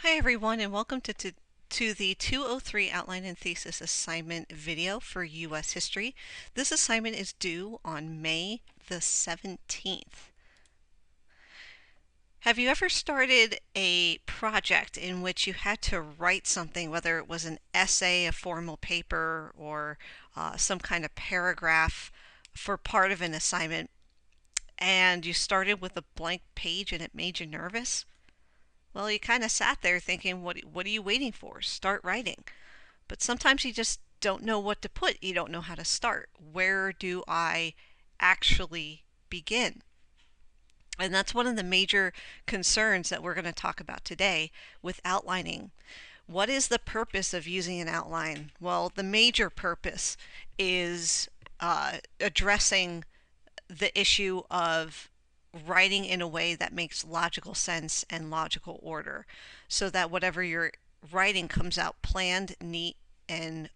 Hi everyone, and welcome to the 203 Outline and Thesis assignment video for U.S. History. This assignment is due on May the 17th. Have you ever started a project in which you had to write something, whether it was an essay, a formal paper, or some kind of paragraph for part of an assignment, and you started with a blank page and it made you nervous? Well, you kind of sat there thinking, what are you waiting for? Start writing. But sometimes you just don't know what to put. You don't know how to start. Where do I actually begin? And that's one of the major concerns that we're going to talk about today with outlining. What is the purpose of using an outline? Well, the major purpose is addressing the issue of writing in a way that makes logical sense and logical order so that whatever you're writing comes out planned, neat, and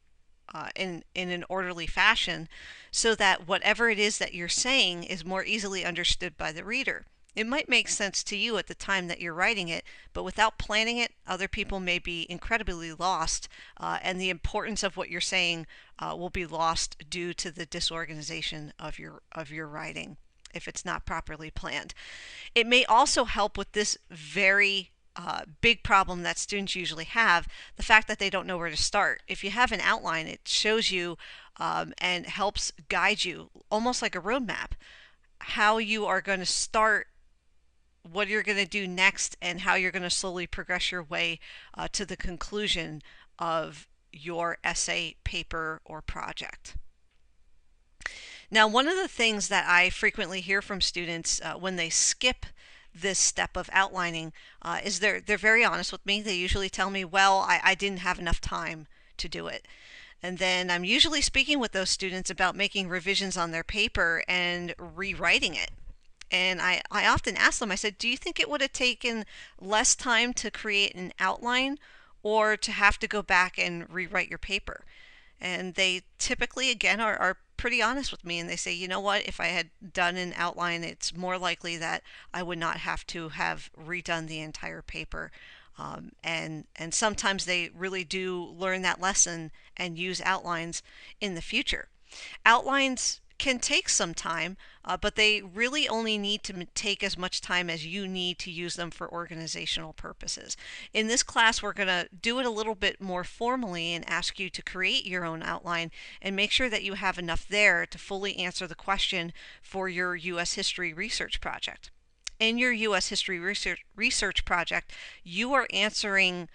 in an orderly fashion so that whatever it is that you're saying is more easily understood by the reader. It might make sense to you at the time that you're writing it, but without planning it, other people may be incredibly lost, and the importance of what you're saying will be lost due to the disorganization of your writing if it's not properly planned. It may also help with this very big problem that students usually have, the fact that they don't know where to start. If you have an outline, it shows you and helps guide you, almost like a roadmap, how you are going to start, what you're going to do next, and how you're going to slowly progress your way to the conclusion of your essay, paper, or project. Now, one of the things that I frequently hear from students when they skip this step of outlining is they're very honest with me. They usually tell me, well, I didn't have enough time to do it. And then I'm usually speaking with those students about making revisions on their paper and rewriting it. And I often ask them, I said, do you think it would have taken less time to create an outline or to have to go back and rewrite your paper? And they typically, again, are pretty honest with me, and they say, you know what, if I had done an outline, it's more likely that I would not have to have redone the entire paper. And sometimes they really do learn that lesson and use outlines in the future. Outlines can take some time, but they really only need to take as much time as you need to use them for organizational purposes. In this class, we're going to do it a little bit more formally and ask you to create your own outline and make sure that you have enough there to fully answer the question for your U.S. history research project. In your U.S. history research project, you are answering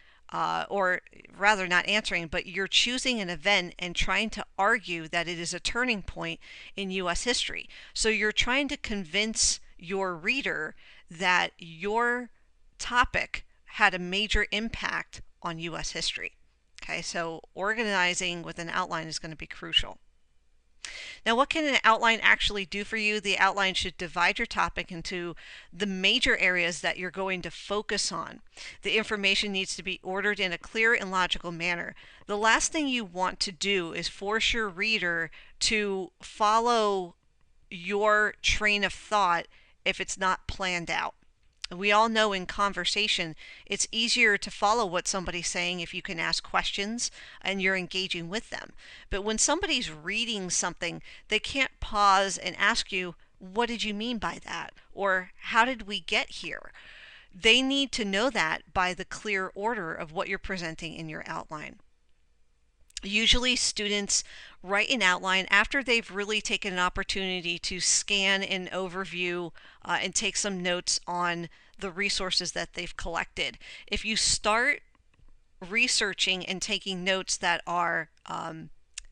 or rather not answering, but you're choosing an event and trying to argue that it is a turning point in U.S. history. So you're trying to convince your reader that your topic had a major impact on U.S. history. Okay, so organizing with an outline is going to be crucial. Now, what can an outline actually do for you? The outline should divide your topic into the major areas that you're going to focus on. The information needs to be ordered in a clear and logical manner. The last thing you want to do is force your reader to follow your train of thought if it's not planned out. We all know in conversation, it's easier to follow what somebody's saying if you can ask questions and you're engaging with them. But when somebody's reading something, they can't pause and ask you, what did you mean by that? Or how did we get here? They need to know that by the clear order of what you're presenting in your outline. Usually students write an outline after they've really taken an opportunity to scan an overview and take some notes on the resources that they've collected. If you start researching and taking notes that are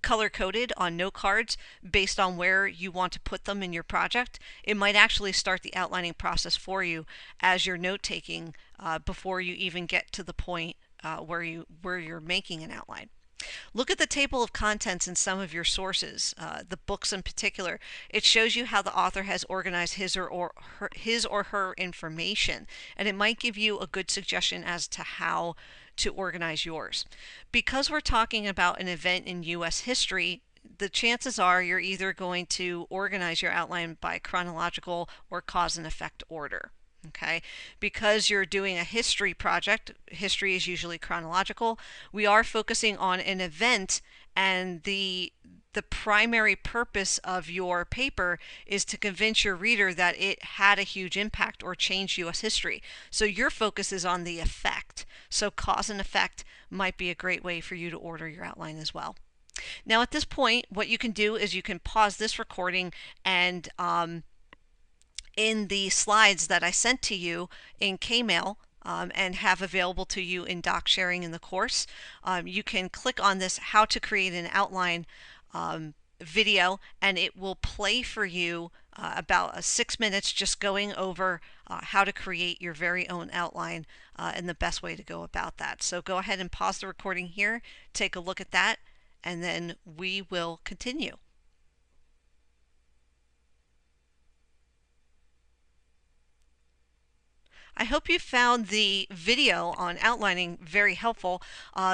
color-coded on note cards based on where you want to put them in your project, it might actually start the outlining process for you as you're note-taking before you even get to the point where you're making an outline. Look at the table of contents in some of your sources, the books in particular. It shows you how the author has organized his or her information, and it might give you a good suggestion as to how to organize yours. Because we're talking about an event in U.S. history, the chances are you're either going to organize your outline by chronological or cause and effect order. Okay, because you're doing a history project, history is usually chronological. We are focusing on an event, and the primary purpose of your paper is to convince your reader that it had a huge impact or changed US history. So your focus is on the effect. So cause and effect might be a great way for you to order your outline as well. Now at this point, what you can do is you can pause this recording and in the slides that I sent to you in Kmail and have available to you in doc sharing in the course, you can click on this how to create an outline video, and it will play for you about 6 minutes just going over how to create your very own outline and the best way to go about that. So go ahead and pause the recording here, take a look at that, and then we will continue. I hope you found the video on outlining very helpful.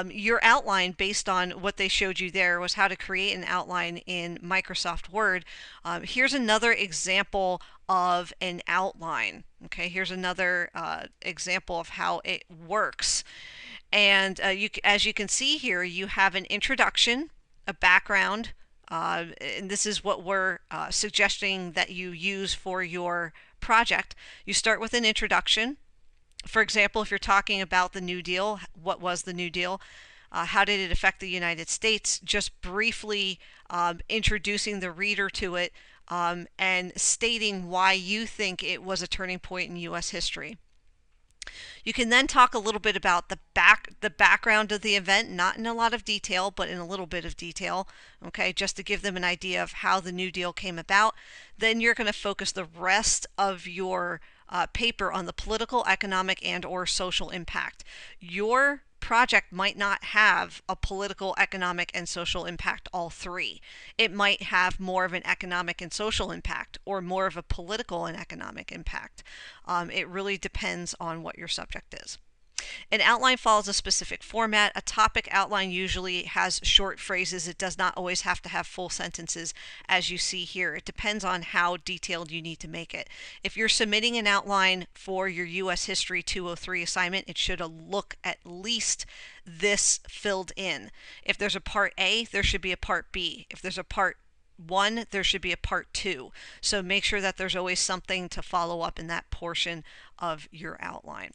Your outline, based on what they showed you there, was how to create an outline in Microsoft Word. Here's another example of an outline. Okay, here's another example of how it works. And as you can see here, you have an introduction, a background, and this is what we're suggesting that you use for your project. You start with an introduction. For example, if you're talking about the New Deal, what was the New Deal? How did it affect the United States? Just briefly introducing the reader to it and stating why you think it was a turning point in U.S. history. You can then talk a little bit about the background of the event, not in a lot of detail, but in a little bit of detail, okay, just to give them an idea of how the New Deal came about. Then you're going to focus the rest of your paper on the political, economic, and or social impact. Your project might not have a political, economic, and social impact, all three. It might have more of an economic and social impact or more of a political and economic impact. It really depends on what your subject is. An outline follows a specific format. A topic outline usually has short phrases. It does not always have to have full sentences, as you see here. It depends on how detailed you need to make it. If you're submitting an outline for your U.S. History 203 assignment, it should look at least this filled in. If there's a part A, there should be a part B. If there's a part 1, there should be a part 2. So make sure that there's always something to follow up in that portion of your outline.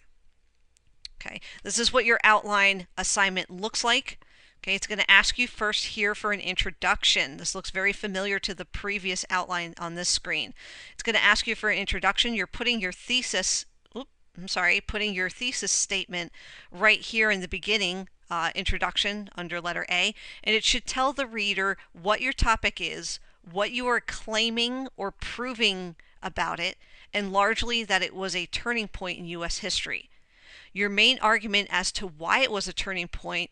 Okay, this is what your outline assignment looks like. Okay, it's going to ask you first here for an introduction. This looks very familiar to the previous outline on this screen. It's going to ask you for an introduction. You're putting your thesis, putting your thesis statement right here in the beginning, introduction under letter A, and it should tell the reader what your topic is, what you are claiming or proving about it, and largely that it was a turning point in U.S. history. Your main argument as to why it was a turning point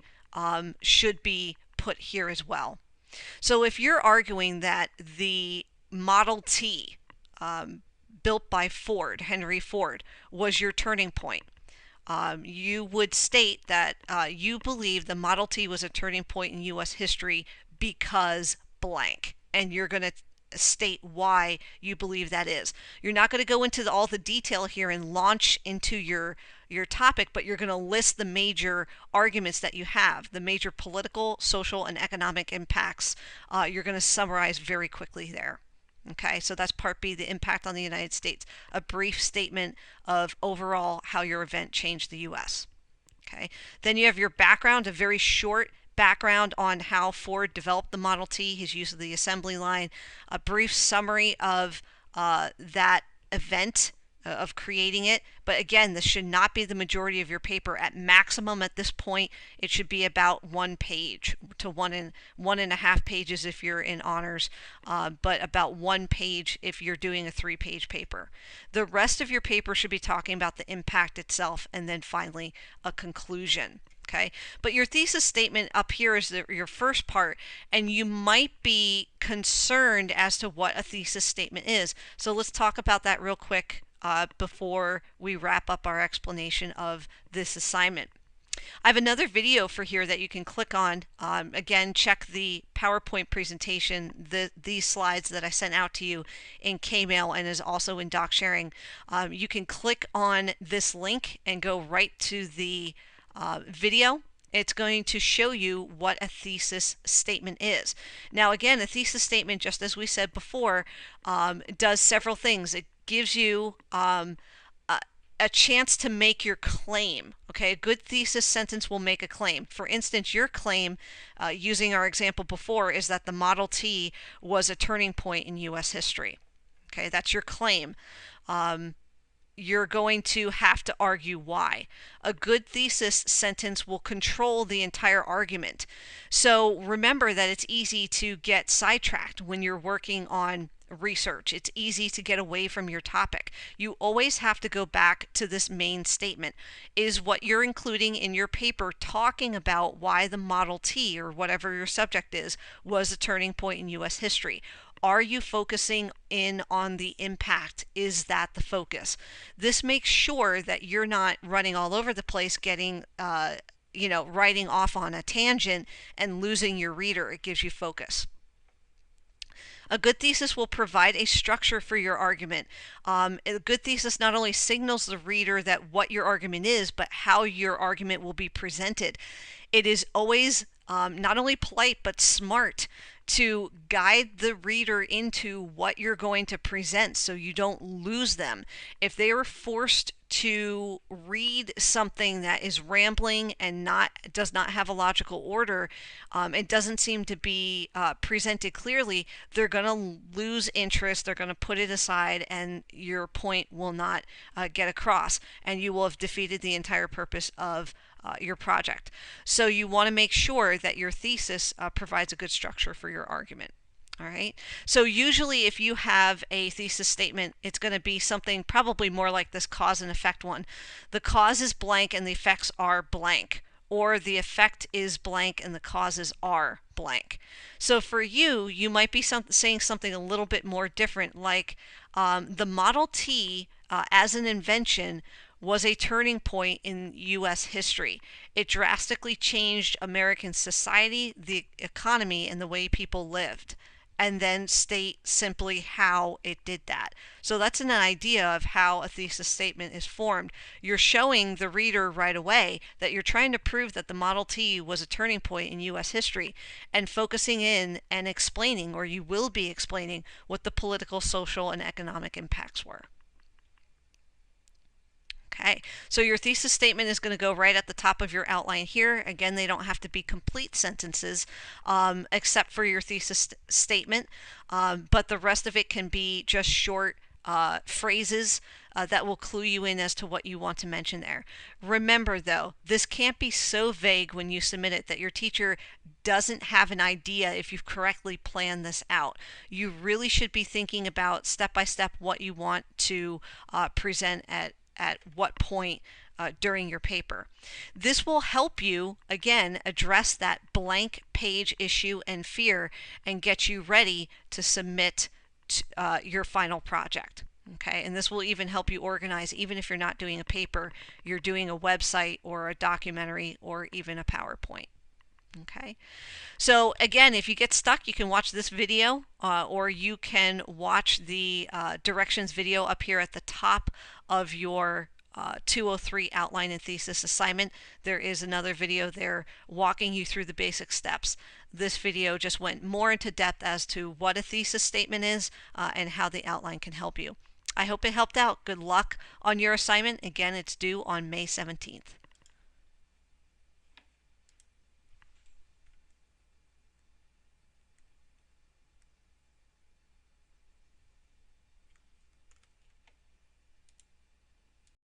should be put here as well. So if you're arguing that the Model T built by Ford, Henry Ford, was your turning point, you would state that you believe the Model T was a turning point in U.S. history because blank, and you're going to state why you believe that is. You're not going to go into all the detail here and launch into your topic, but you're going to list the major arguments that you have, the major political, social, and economic impacts. You're going to summarize very quickly there. Okay, so that's part B, the impact on the United States, a brief statement of overall how your event changed the U.S. Okay, then you have your background, a very short background on how Ford developed the Model T, his use of the assembly line, a brief summary of that event of creating it. But again, this should not be the majority of your paper. At maximum at this point, it should be about 1 page to 1.5 pages if you're in honors, but about 1 page if you're doing a 3-page paper. The rest of your paper should be talking about the impact itself, and then finally a conclusion. Okay, but your thesis statement up here is your first part, and you might be concerned as to what a thesis statement is. So let's talk about that real quick before we wrap up our explanation of this assignment. I have another video for here that you can click on. Again, check the PowerPoint presentation, these slides that I sent out to you in Kmail and is also in doc sharing. You can click on this link and go right to the video. It's going to show you what a thesis statement is. Now again, a thesis statement, just as we said before, does several things. It gives you a chance to make your claim. Okay, a good thesis sentence will make a claim. For instance, your claim, using our example before, is that the Model T was a turning point in U.S. history. Okay, that's your claim. You're going to have to argue why. A good thesis sentence will control the entire argument. So remember that it's easy to get sidetracked when you're working on research. It's easy to get away from your topic. You always have to go back to this main statement. Is what you're including in your paper talking about why the Model T, or whatever your subject is, was a turning point in U.S. history? Are you focusing in on the impact? Is that the focus? This makes sure that you're not running all over the place, getting writing off on a tangent and losing your reader. It gives you focus. A good thesis will provide a structure for your argument. A good thesis not only signals the reader that what your argument is, but how your argument will be presented. It is always not only polite, but smart to guide the reader into what you're going to present so you don't lose them. If they are forced to read something that is rambling and does not have a logical order, it doesn't seem to be presented clearly, they're going to lose interest, they're going to put it aside, and your point will not get across, and you will have defeated the entire purpose of your project. So you want to make sure that your thesis provides a good structure for your argument. All right. So usually if you have a thesis statement, it's going to be something probably more like this cause and effect one. The cause is blank and the effects are blank, or the effect is blank and the causes are blank. So for you, you might be saying something a little bit more different, like the Model T as an invention was a turning point in U.S. history. It drastically changed American society, the economy, and the way people lived. And then state simply how it did that. So that's an idea of how a thesis statement is formed. You're showing the reader right away that you're trying to prove that the Model T was a turning point in U.S. history, and focusing in and explaining, or you will be explaining, what the political, social, and economic impacts were. Okay, so your thesis statement is going to go right at the top of your outline here. Again, they don't have to be complete sentences except for your thesis statement, but the rest of it can be just short phrases that will clue you in as to what you want to mention there. Remember though, this can't be so vague when you submit it that your teacher doesn't have an idea if you've correctly planned this out. You really should be thinking about step by step what you want to present at what point during your paper. This will help you, again, address that blank page issue and fear and get you ready to submit your final project. Okay, and this will even help you organize, even if you're not doing a paper, you're doing a website or a documentary or even a PowerPoint. Okay, so again, if you get stuck, you can watch this video or you can watch the directions video up here at the top of your 203 outline and thesis assignment. There is another video there walking you through the basic steps. This video just went more into depth as to what a thesis statement is and how the outline can help you. I hope it helped out. Good luck on your assignment. Again, it's due on May 17th.